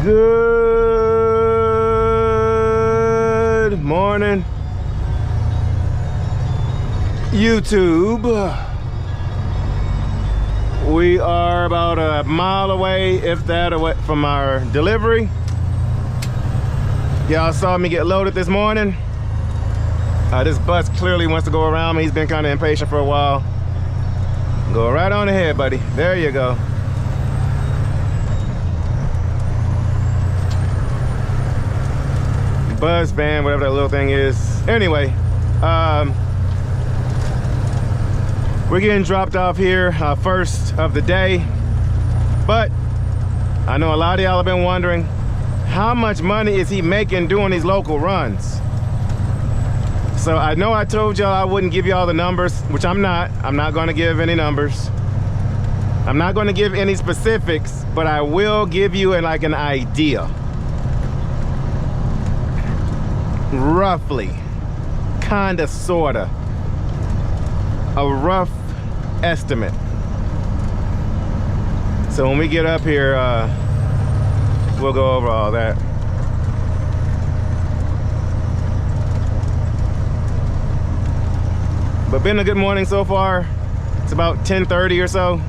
Good morning, YouTube. We are about a mile away, if that, away from our delivery. Y'all saw me get loaded this morning. This bus clearly wants to go around me. He's been kind of impatient for a while. Go right on ahead, buddy. There you go. Buzz van, whatever that little thing is. Anyway, we're getting dropped off here, first of the day. But I know a lot of y'all have been wondering, how much money is he making doing these local runs? So I know I told y'all I wouldn't give y'all the numbers, which I'm not. I'm not gonna give any numbers. I'm not gonna give any specifics, but I will give you an idea. Roughly, kinda, sorta, a rough estimate. So when we get up here, we'll go over all that. But been a good morning so far. It's about 10:30 or so.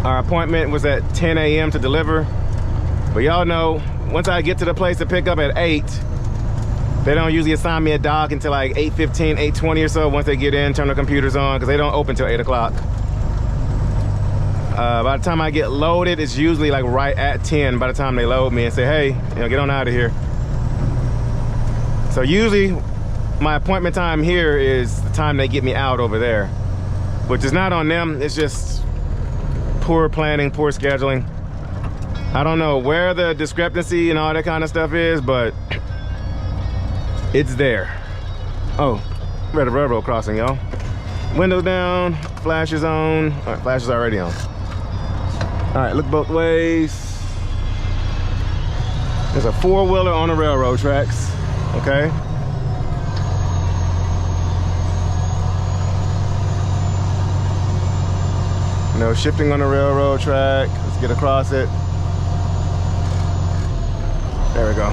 Our appointment was at 10 a.m. to deliver. But y'all know, once I get to the place to pick up at 8, they don't usually assign me a dock until like 8:15, 8:20 or so. Once they get in, turn the computers on, because they don't open till 8 o'clock. By the time I get loaded, it's usually like right at 10 by the time they load me and say, hey, get on out of here. So usually my appointment time here is the time they get me out over there, which is not on them. It's just poor planning, poor scheduling. I don't know where the discrepancy and all that kind of stuff is, but it's there. Oh, we're at a railroad crossing, y'all. Windows down, flashes on. All right, flashes already on. All right, look both ways. There's a four-wheeler on the railroad tracks, okay? No shifting on the railroad track. Let's get across it. There we go.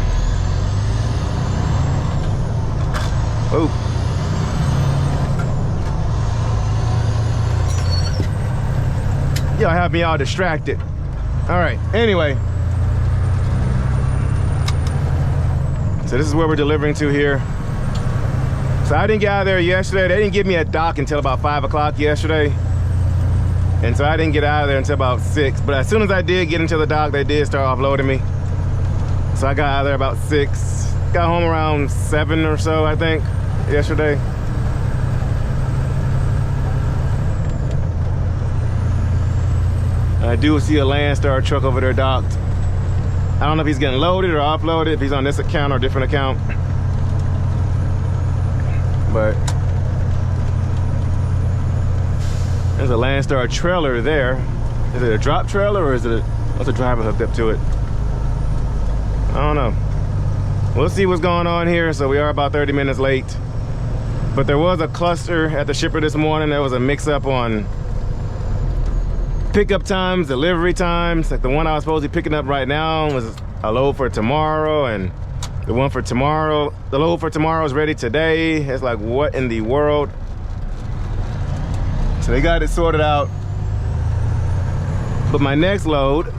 Oh. Y'all have me all distracted. All right, anyway. So this is where we're delivering to here. So I didn't get out of there yesterday. They didn't give me a dock until about 5 o'clock yesterday. And so I didn't get out of there until about 6. But as soon as I did get into the dock, they did start offloading me. So I got out of there about 6. Got home around 7 or so, I think, yesterday. I do see a Landstar truck over there docked. I don't know if he's getting loaded or offloaded, if he's on this account or a different account. But there's a Landstar trailer there. Is it a drop trailer or is it what's the driver hooked up to it? I don't know. We'll see what's going on here. So we are about 30 minutes late. But there was a cluster at the shipper this morning. There was a mix-up on pickup times, delivery times. Like the one I was supposed to be picking up right now was a load for tomorrow, and the one for tomorrow, the load for tomorrow is ready today. It's like, what in the world? So they got it sorted out. But my next load,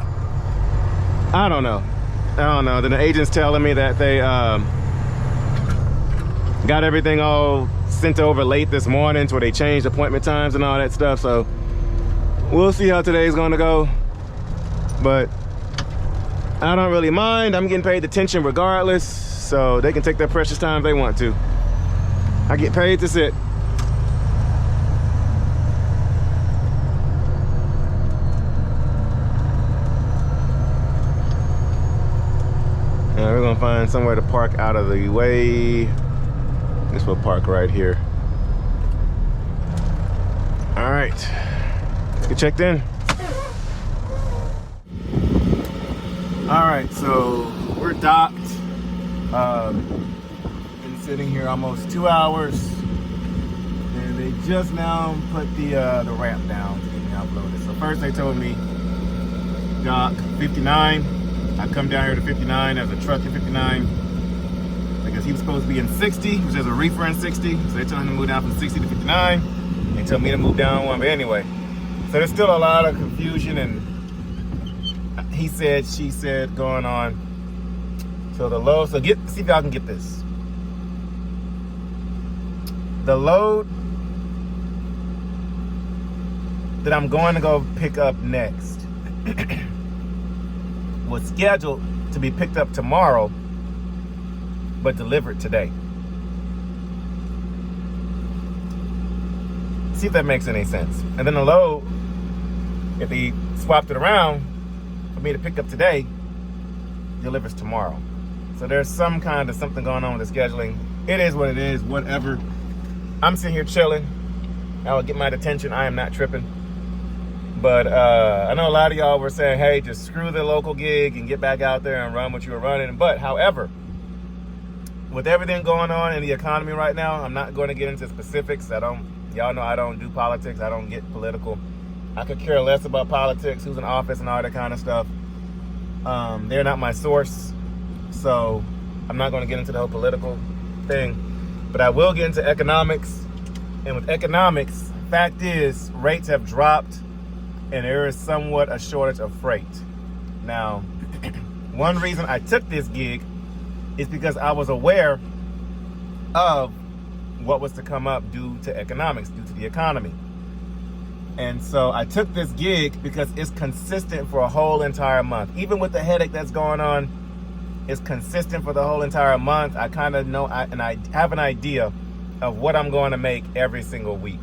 I don't know. Then the agent's telling me that they got everything all sent over late this morning to where they changed appointment times and all that stuff. So we'll see how today's gonna go. But I don't really mind. I'm getting paid attention regardless, so they can take their precious time if they want to. I get paid to sit. And we're gonna find somewhere to park out of the way. I guess we'll park right here. All right, let's get checked in. All right, so we're docked. Been sitting here almost 2 hours, and they just now put the ramp down to get me uploaded. So first they told me dock 59, I come down here to 59 as a truck in 59 because he was supposed to be in 60, which is a reefer in 60. So they told him to move down from 60 to 59. They told me to move down one, but anyway. So there's still a lot of confusion and he said, she said going on. So the load, so see if y'all can get this. The load that I'm going to go pick up next was scheduled to be picked up tomorrow, but delivered today. See if that makes any sense. And then the load, if he swapped it around for me to pick up today, delivers tomorrow. So there's some kind of something going on with the scheduling. It is what it is, whatever. I'm sitting here chilling. I will get my detention. I am not tripping. But I know a lot of y'all were saying, hey, just screw the local gig and get back out there and run what you were running. But however, with everything going on in the economy right now, I'm not going to get into specifics. Y'all know I don't do politics. I don't get political. I could care less about politics, who's in office and all that kind of stuff. They're not my source. So I'm not going to get into the whole political thing. But I will get into economics. And with economics, fact is, rates have dropped and there is somewhat a shortage of freight. Now, one reason I took this gig is because I was aware of what was to come up due to economics, due to the economy. And so I took this gig because it's consistent for a whole entire month. Even with the headache that's going on, it's consistent for the whole entire month. I kind of know, and I have an idea of what I'm going to make every single week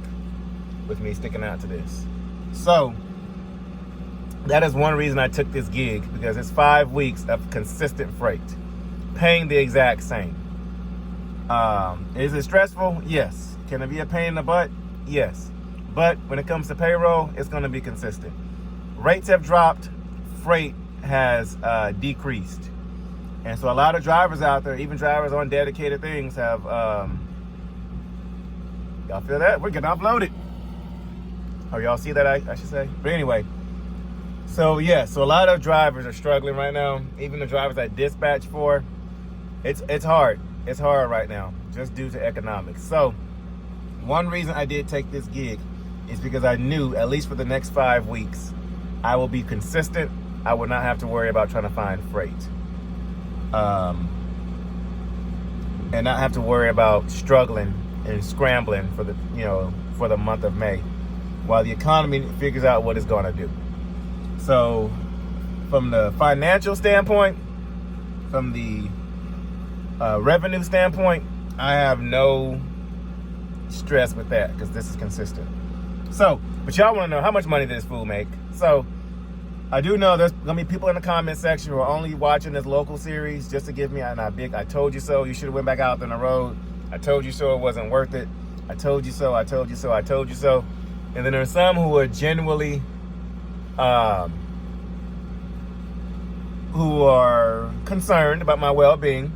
with me sticking out to this. So that is one reason I took this gig, because it's 5 weeks of consistent freight, paying the exact same. Is it stressful? Yes. Can it be a pain in the butt? Yes. But when it comes to payroll, it's going to be consistent. Rates have dropped, freight has decreased. And so a lot of drivers out there, even drivers on dedicated things, have, y'all feel that? We're getting offloaded. Or y'all see that, I should say. But anyway, so yeah, so a lot of drivers are struggling right now. Even the drivers I dispatch for, it's hard. It's hard right now, just due to economics. So one reason I did take this gig is because I knew, at least for the next 5 weeks, I will be consistent. I would not have to worry about trying to find freight. And not have to worry about struggling and scrambling for the month of May, while the economy figures out what it's going to do. So from the financial standpoint, from the revenue standpoint, I have no stress with that because this is consistent. So, but y'all want to know how much money did this fool make? So I do know there's gonna be people in the comment section who are only watching this local series just to give me a big I told you so. You should have went back out on the road. I told you so, it wasn't worth it. I told you so, I told you so, I told you so. And then there's some who are genuinely who are concerned about my well-being.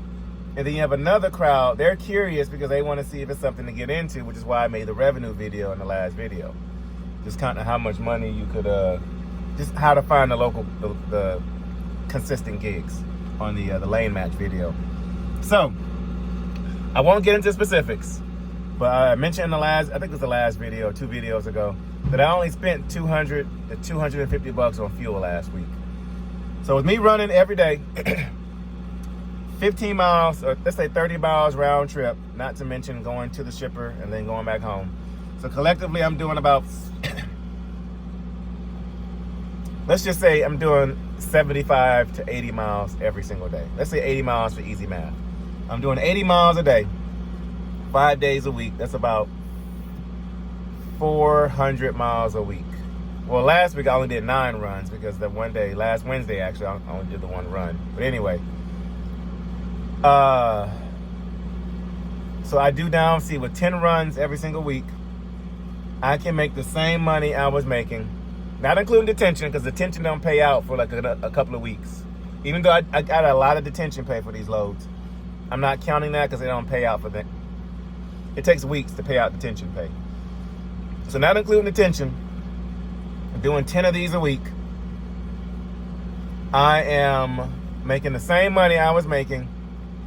And then you have another crowd, they're curious because they want to see if it's something to get into, which is why I made the revenue video in the last video. Just kind of how much money you could, just how to find the consistent gigs on the lane match video. So, I won't get into specifics, but I mentioned in the last, I think it was the last video, 2 videos ago, that I only spent $200 to $250 on fuel last week. So with me running every day, 15 miles, or let's say 30 miles round trip, not to mention going to the shipper and then going back home. So collectively, I'm doing about, let's just say I'm doing 75 to 80 miles every single day. Let's say 80 miles for easy math. I'm doing 80 miles a day, 5 days a week. That's about 400 miles a week. Well, last week I only did 9 runs because that one day, last Wednesday actually, I only did the 1 run. But anyway, so I do down, see, with 10 runs every single week, I can make the same money I was making, not including detention, because detention don't pay out for like a couple of weeks. Even though I got a lot of detention pay for these loads, I'm not counting that because they don't pay out for that. It takes weeks to pay out detention pay. So not including detention, I'm doing 10 of these a week. I am making the same money I was making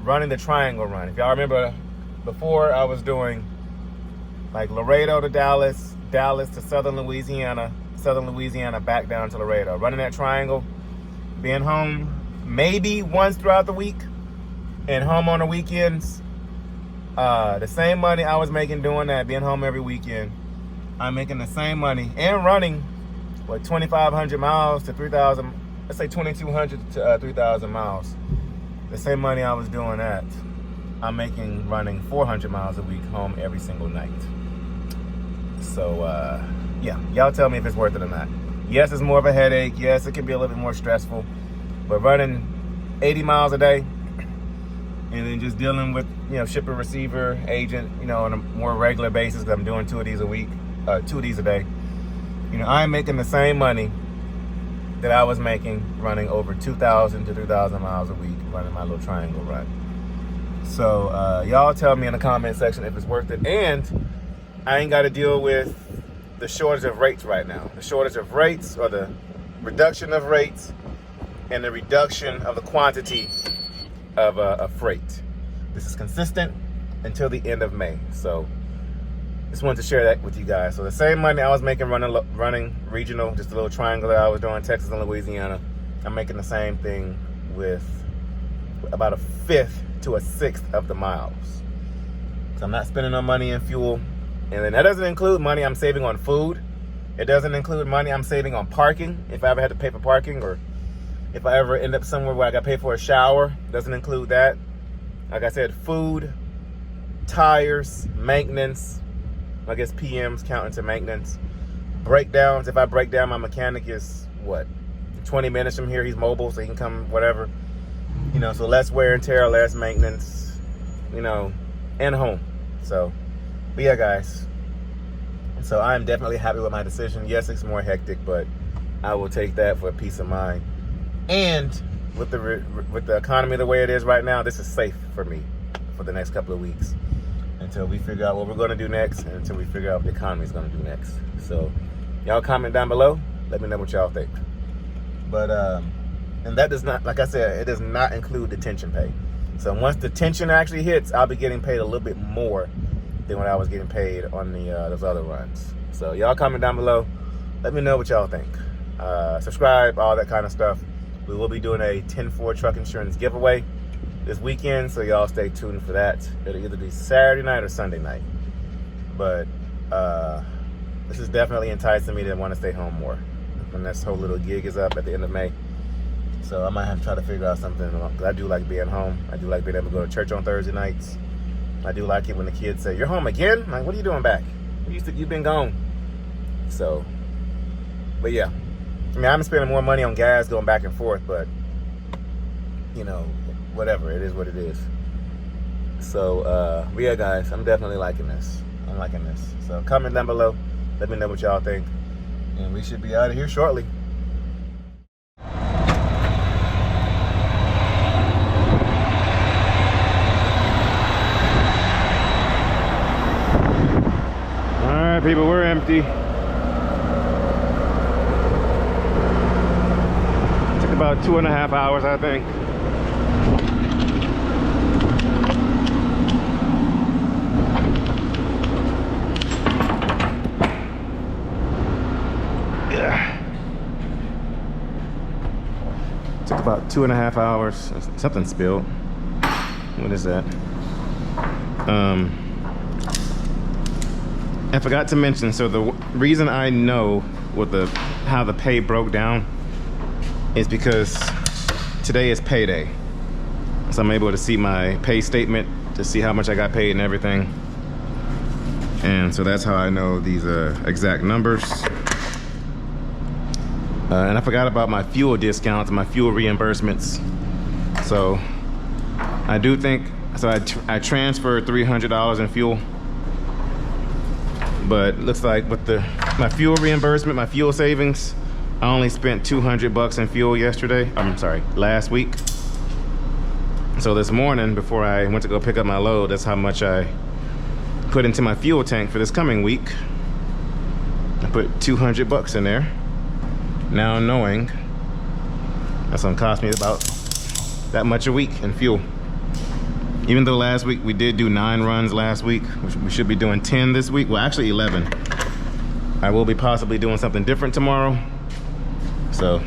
running the triangle run. If y'all remember, before I was doing like Laredo to Dallas, Dallas to Southern Louisiana back down to Laredo. Running that triangle, being home maybe once throughout the week, and home on the weekends. The same money I was making doing that, being home every weekend, I'm making the same money and running, what, 2,500 miles to 3,000, let's say 2,200 to 3,000 miles. The same money I was doing that, I'm making running 400 miles a week home every single night. So, yeah, y'all tell me if it's worth it or not. Yes, it's more of a headache. Yes, it can be a little bit more stressful. But running 80 miles a day and then just dealing with, you know, shipper, receiver, agent, you know, on a more regular basis, because I'm doing 2 of these a week, 2 of these a day. You know, I'm making the same money that I was making running over 2,000 to 3,000 miles a week running my little triangle run. So y'all tell me in the comment section if it's worth it. And I ain't got to deal with the shortage of rates right now. The shortage of rates, or the reduction of rates, and the reduction of the quantity of freight. This is consistent until the end of May. So just wanted to share that with you guys. So the same money I was making running regional, just a little triangle that I was doing, Texas and Louisiana, I'm making the same thing with about a fifth to a sixth of the miles. So I'm not spending no money in fuel. And then that doesn't include money I'm saving on food. It doesn't include money I'm saving on parking, if I ever had to pay for parking, or if I ever end up somewhere where I got to pay for a shower. Doesn't include that. Like I said, food, tires, maintenance. I guess PMs count into maintenance. Breakdowns. If I break down, my mechanic is, what, 20 minutes from here. He's mobile, so he can come whatever. You know, so less wear and tear, less maintenance, you know, and home. So, but yeah, guys. So I'm definitely happy with my decision. Yes, it's more hectic, but I will take that for a peace of mind. And with the economy the way it is right now, this is safe for me for the next couple of weeks until we figure out what we're going to do next, and until we figure out what the economy is going to do next. So y'all comment down below. Let me know what y'all think. But and that does not, like I said, it does not include detention pay. So once detention actually hits, I'll be getting paid a little bit more than what I was getting paid on the those other runs. So y'all comment down below. Let me know what y'all think. Subscribe, all that kind of stuff. We will be doing a 10-4 truck insurance giveaway this weekend, so y'all stay tuned for that. It'll either be Saturday night or Sunday night. But this is definitely enticing me to want to stay home more when this whole little gig is up at the end of May. So I might have to try to figure out something, because I do like being home. I do like being able to go to church on Thursday nights. I do like it when the kids say, "You're home again?" I'm like, what are you doing back? You've been gone. So, but yeah. I mean, I'm spending more money on gas going back and forth, but, you know, whatever. It is what it is. So, yeah, guys, I'm definitely liking this. I'm liking this. So comment down below. Let me know what y'all think. And we should be out of here shortly. All right, people, we're empty. Took about 2.5 hours, I think. Yeah. Took about 2.5 hours. Something spilled. What is that? I forgot to mention, so the reason I know what how the pay broke down is because today is payday. So I'm able to see my pay statement to see how much I got paid and everything. And so that's how I know these exact numbers. And I forgot about my fuel discounts, my fuel reimbursements. So I do think, so I transferred $300 in fuel. But looks like with my fuel reimbursement, my fuel savings, I only spent $200 in fuel last week. So this morning, before I went to go pick up my load, that's how much I put into my fuel tank for this coming week. I put $200 in there. Now knowing that's gonna cost me about that much a week in fuel. Even though last week we did do 9 runs last week, we should be doing 10 this week. Well, actually 11. I will be possibly doing something different tomorrow. So,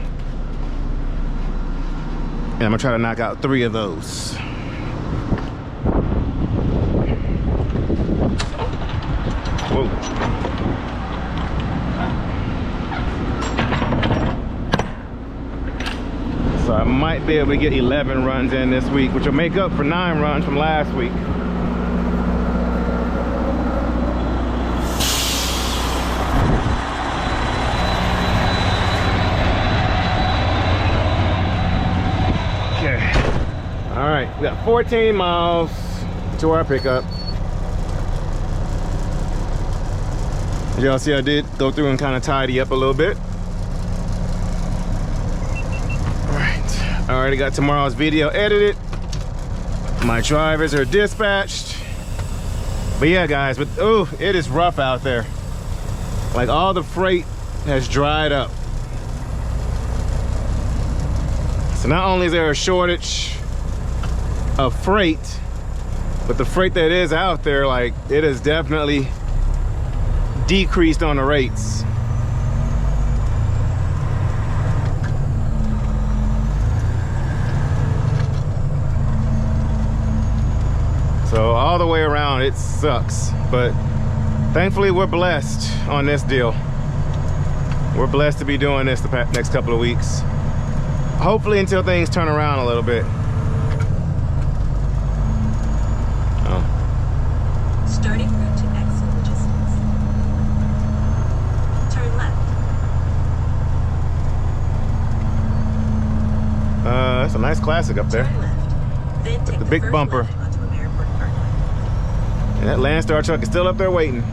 and I'm gonna try to knock out 3 of those. Whoa. So I might be able to get 11 runs in this week, which will make up for 9 runs from last week. Okay. All right, we got 14 miles to our pickup. Y'all see I did go through and kind of tidy up a little bit. I already got tomorrow's video edited. My drivers are dispatched. But yeah, guys, but oh, it is rough out there. Like, all the freight has dried up. So not only is there a shortage of freight, but the freight that is out there, like, it has definitely decreased on the rates. So all the way around, it sucks. But thankfully, we're blessed on this deal. We're blessed to be doing this the next couple of weeks. Hopefully until things turn around a little bit. Oh. Starting route to exit Jessice. Turn left. That's a nice classic up there. Turn left. Then take the big first bumper. left onto an airport parkway. And that Landstar truck is still up there waiting.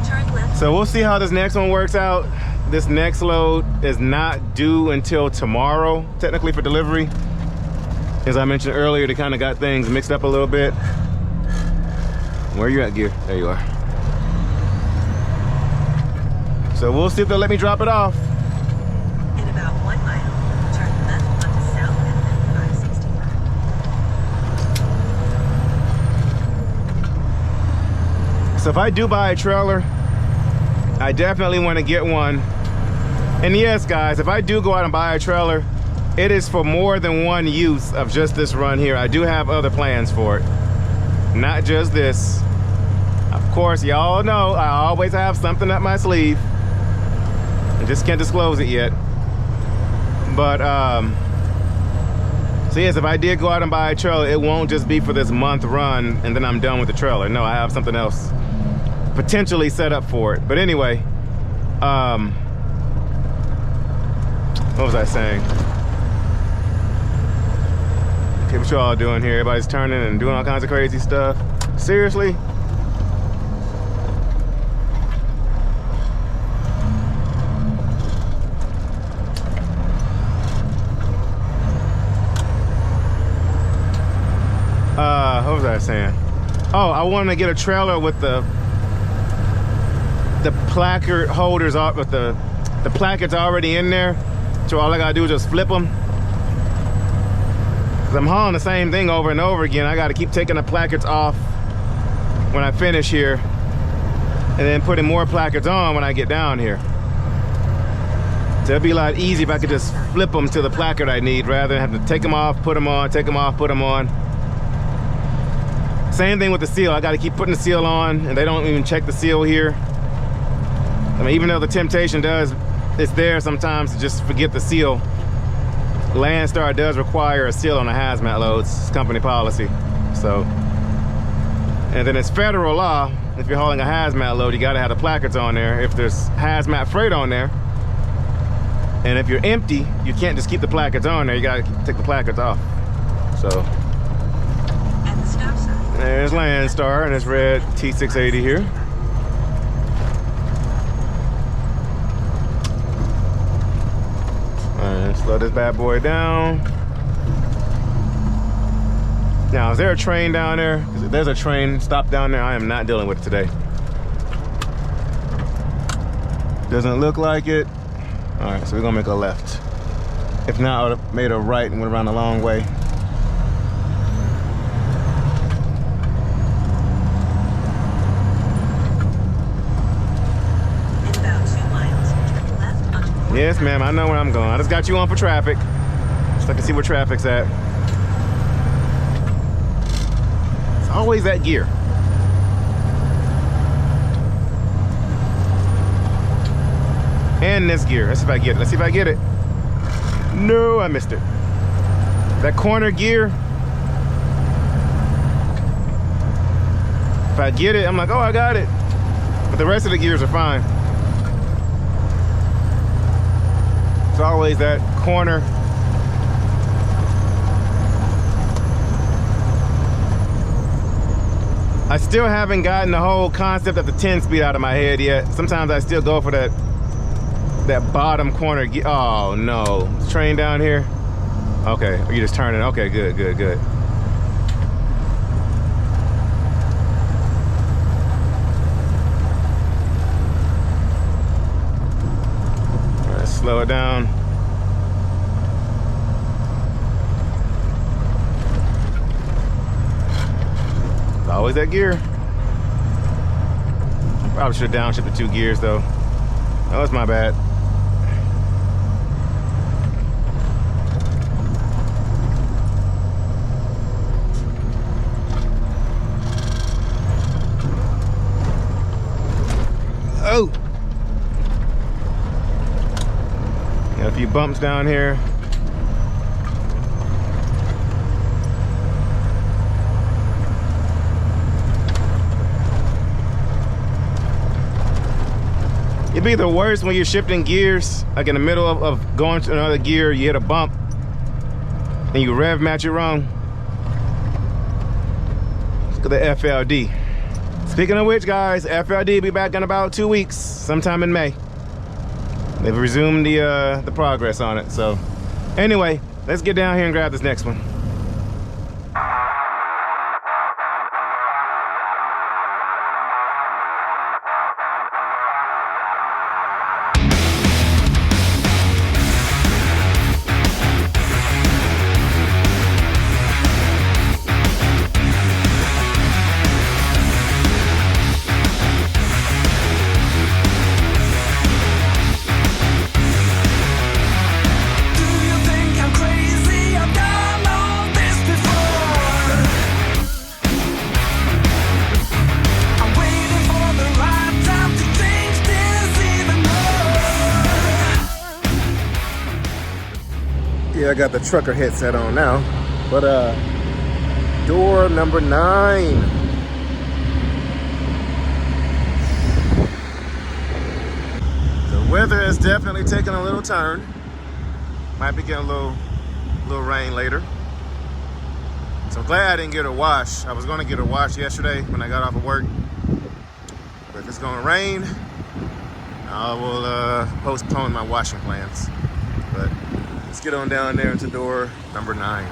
Turn left. So we'll see how this next one works out. This next load is not due until tomorrow, technically, for delivery. As I mentioned earlier, they kind of got things mixed up a little bit. Where you at, Gear? There you are. So we'll see if they'll let me drop it off. In about 1 mile, turn left onto South and 565. So if I do buy a trailer, I definitely want to get one. And yes, guys, if I do go out and buy a trailer, it is for more than one use of just this run here. I do have other plans for it, not just this. Of course, y'all know I always have something up my sleeve. I just can't disclose it yet. But so yes, if I did go out and buy a trailer, it won't just be for this month run and then I'm done with the trailer. No, I have something else potentially set up for it. But anyway, what was I saying? Okay, what y'all doing here? Everybody's turning and doing all kinds of crazy stuff. Seriously? What was I saying? Oh, I want to get a trailer with the placard holders up, with the placards already in there. So all I gotta do is just flip them. Cause I'm hauling the same thing over and over again. I gotta keep taking the placards off when I finish here, and then putting more placards on when I get down here. So it'd be a lot easier if I could just flip them to the placard I need, rather than have to take them off, put them on, take them off, put them on. Same thing with the seal. I gotta keep putting the seal on, and they don't even check the seal here. I mean, even though the temptation it's there sometimes to just forget the seal. Landstar does require a seal on the hazmat loads. It's company policy. So, and then it's federal law. If you're hauling a hazmat load, you gotta have the placards on there if there's hazmat freight on there. And if you're empty, you can't just keep the placards on there. You gotta take the placards off. So, At the stop sign. there's Landstar and it's red T680 here. Slow this bad boy down. Now, is there a train down there? If there's a train stop down there, I am not dealing with it today. Doesn't look like it. All right, so we're gonna make a left. If not, I would have made a right and went around the long way. In about 2 miles, turn left onto North Yes, ma'am, I know where I'm going. I just got you on for traffic. Just like to see where traffic's at. It's always that gear. And this gear. Let's see if I get it. Let's see if I get it. No, I missed it. That corner gear. If I get it, I'm like, oh, I got it. But the rest of the gears are fine. It's always that corner. I still haven't gotten the whole concept of the 10-speed out of my head yet. Sometimes I still go for that bottom corner. Oh no, train down here. Okay, you just turning. Okay, good, good, good. All right, slow it down. It's always that gear. Probably should have downshift the 2 gears though. Oh, that's my bad. Oh! Got a few bumps down here. It'd be the worst when you're shifting gears, like in the middle of going to another gear, you hit a bump and you rev match it wrong. Look at the FLD. Speaking of which, guys, FLD be back in about 2 weeks, sometime in May. They've resumed the progress on it. So anyway, let's get down here and grab this next one. Yeah, I got the trucker headset on now, but door number 9. The weather has definitely taken a little turn. Might be getting a little rain later. So I'm glad I didn't get a wash. I was gonna get a wash yesterday when I got off of work. But if it's gonna rain, I will postpone my washing plans. But let's get on down there into door number 9.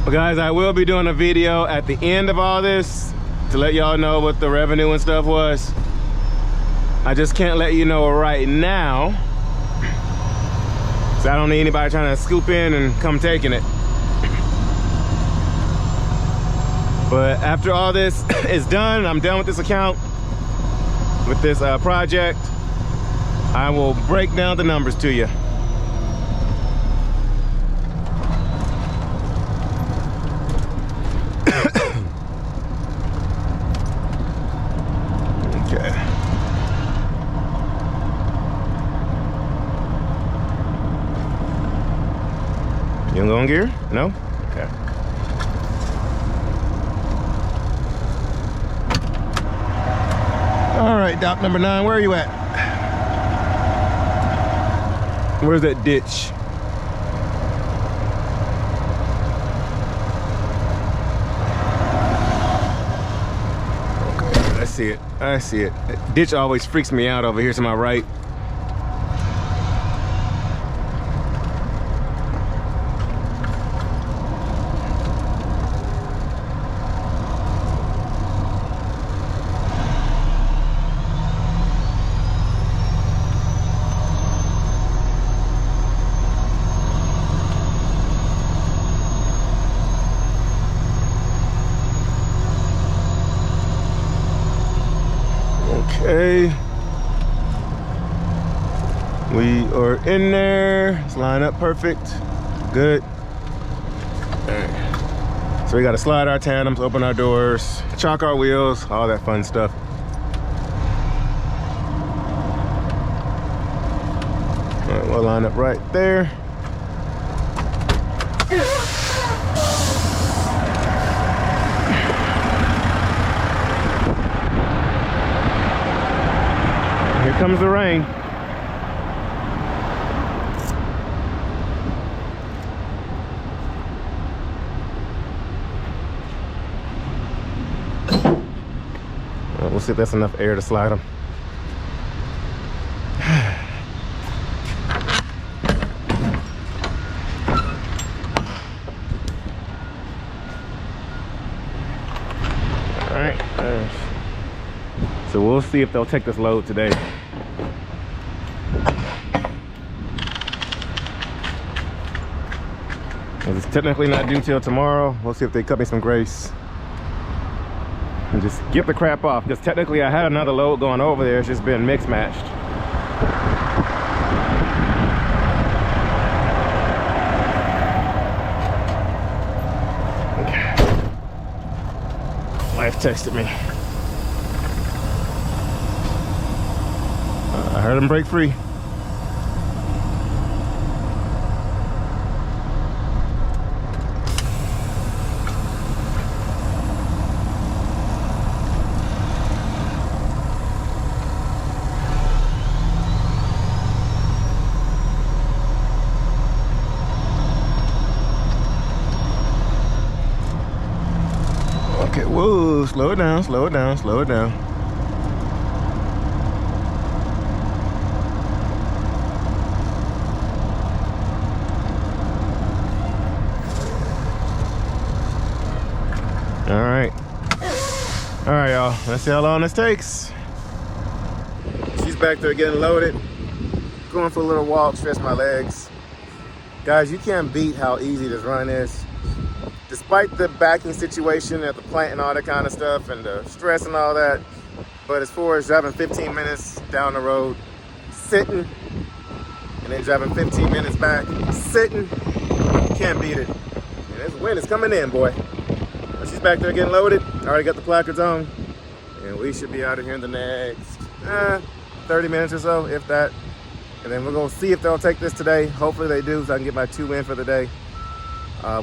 Well, guys, I will be doing a video at the end of all this to let y'all know what the revenue and stuff was. I just can't let you know right now, so I don't need anybody trying to scoop in and come taking it. But after all this is done, I'm done with this account, with this project, I will break down the numbers to you. You gonna go in gear? No? Okay. All right, dock number 9, where are you at? Where's that ditch? Okay, I see it. I see it. That ditch always freaks me out over here to my right. Okay, we are in there. Let's line up perfect. Good. All right. So we got to slide our tandems, open our doors, chalk our wheels, all that fun stuff. All right, we'll line up right there. Here comes the rain. We'll see if that's enough air to slide them. All right. So we'll see if they'll take this load today. It's technically not due till tomorrow. We'll see if they cut me some grace and just get the crap off, because technically I had another load going over there. It's just been mix matched. Okay. Wife texted me. I heard him break free. Okay, whoa, slow it down, slow it down, slow it down. All right, y'all, let's see how long this takes. She's back there getting loaded. Going for a little walk, stretch my legs. Guys, you can't beat how easy this run is. Despite the backing situation at the plant and all that kind of stuff and the stress and all that, but as far as driving 15 minutes down the road, sitting, and then driving 15 minutes back, sitting, you can't beat it. And this wind is coming in, boy. But she's back there getting loaded. I already got the placards on, and we should be out of here in the next 30 minutes or so, if that. And then we're gonna see if they'll take this today. Hopefully they do, so I can get my 2 in for the day.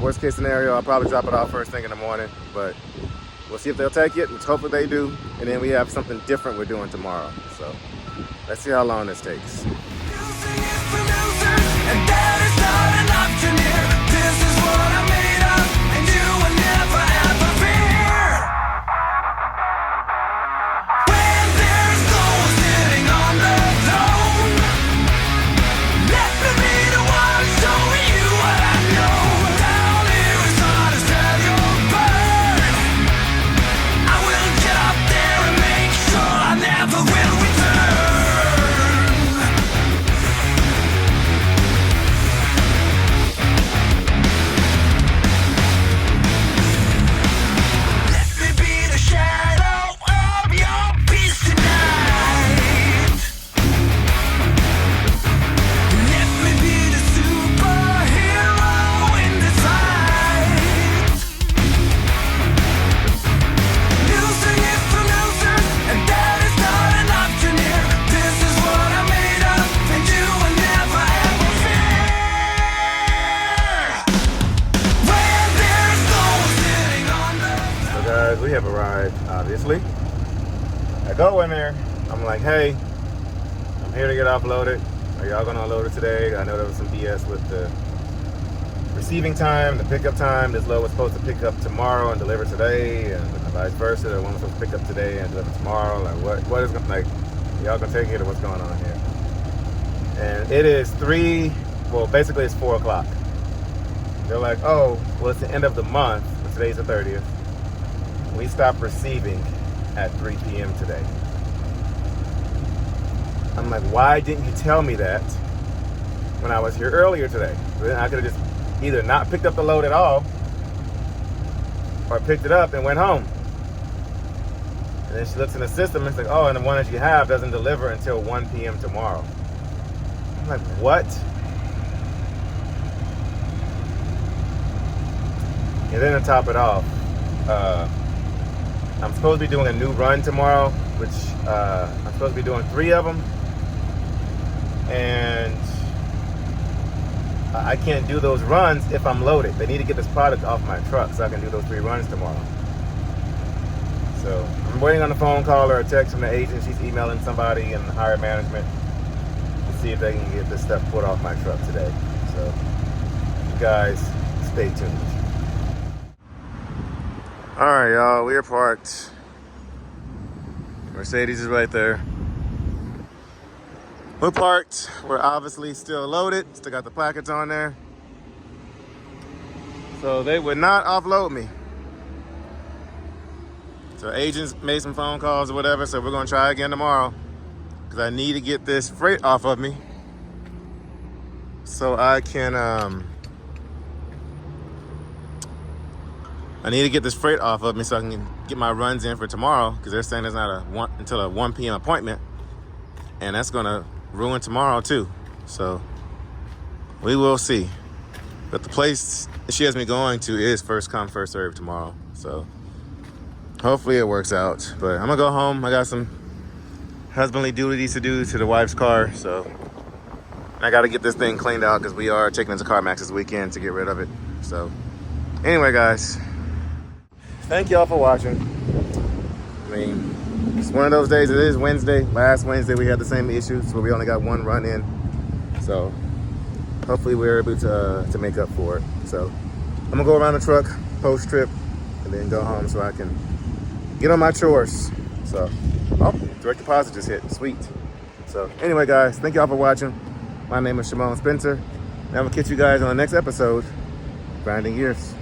Worst case scenario, I'll probably drop it off first thing in the morning, but we'll see if they'll take it, which hopefully they do. And then we have something different we're doing tomorrow. So let's see how long this takes. have arrived, obviously. I go in there, I'm like, hey, I'm here to get offloaded. Are y'all gonna unload it today? I know there was some BS with the receiving time, the pickup time. This load was supposed to pick up tomorrow and deliver today, and vice versa. The one was supposed to pick up today and deliver tomorrow. Like, what is like, y'all gonna take it or what's going on here? And it is basically it's 4 o'clock. They're like, oh, well, it's the end of the month, but today's the 30th. We stopped receiving at 3 p.m. today. I'm like, why didn't you tell me that when I was here earlier today? Then I could have just either not picked up the load at all or picked it up and went home. And then she looks in the system and it's like, oh, and the one that you have doesn't deliver until 1 p.m. tomorrow. I'm like, what? And then to top it off, I'm supposed to be doing a new run tomorrow, which I'm supposed to be doing 3 of them. And I can't do those runs if I'm loaded. They need to get this product off my truck so I can do those 3 runs tomorrow. So I'm waiting on a phone call or a text from the agent. She's emailing somebody in higher management to see if they can get this stuff put off my truck today. So you guys stay tuned. All right, y'all, we are parked. Mercedes is right there. We're parked. We're obviously still loaded. Still got the placards on there. So they would not offload me. So agents made some phone calls or whatever, so we're gonna try again tomorrow because I need to get this freight off of me so I can, I need to get this freight off of me so I can get my runs in for tomorrow because they're saying it's not until a 1 p.m. appointment, and that's gonna ruin tomorrow too. So we will see. But the place she has me going to is first come, first serve tomorrow. So hopefully it works out. But I'm gonna go home. I got some husbandly duties to do to the wife's car. So I gotta get this thing cleaned out because we are taking it to CarMax this weekend to get rid of it. So anyway, guys, thank y'all for watching. I mean, it's one of those days. It is Wednesday. Last Wednesday we had the same issue, so we only got 1 run in. So hopefully we're able to make up for it. So I'm gonna go around the truck post trip and then go home so I can get on my chores. So, oh, direct deposit just hit. Sweet. So anyway, guys, thank y'all for watching. My name is Shymon Spencer, and I'm gonna catch you guys on the next episode, Grinding Gears.